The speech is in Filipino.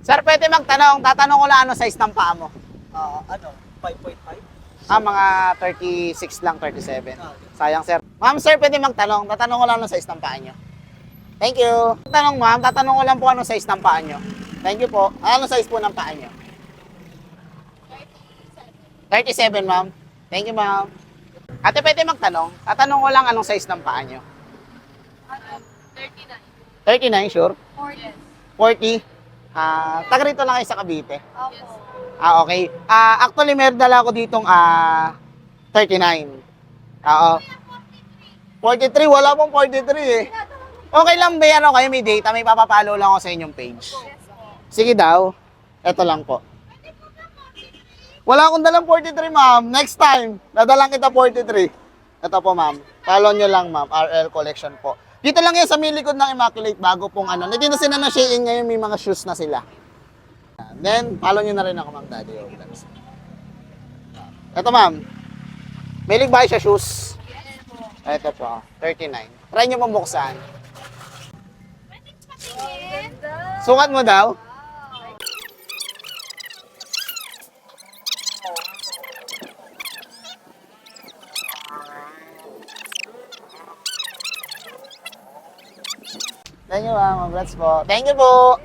Sir, pwede magtanong. Tatanong ko lang ano size ng paa mo. 5.5? Mga 36 lang, 37. Sayang, sir. Ma'am, sir, pwede magtanong. Tatanong ko lang ano size ng paa nyo. Thank you. Tanong, ma'am. Tatanong ko lang po ano size ng paa nyo. Thank you po. Ano size po ng paa nyo? 37, ma'am. Thank you, ma'am. Ate, pwede magtanong. Tatanong ko lang anong size ng paa nyo. 39, sure? 40? Taga rito lang kayo sa Cavite. Okay. Actually, meron dala ako ditong 39. Oo. 43, wala pong 43 eh. Okay lang ba ano kayo, may data, may papapalo lang ako sa inyong page. Sige daw. Ito lang po. Wala akong dalang 43, ma'am. Next time, dadalang kita 43. Ito po, ma'am. Follow nyo lang, ma'am. RL Collection po. Dito lang yan sa may likod ng Immaculate bago pong ano. Hindi na sila na Shein ngayon, may mga shoes na sila. Then, follow nyo na rin ako, ma'am, Daddy Vlogs. Ito, ma'am. May ba siya shoes? Ito po, 39. Try nyo pong buksan. Sukat mo daw? Thank you, ma'am. Congrats po. Thank you po.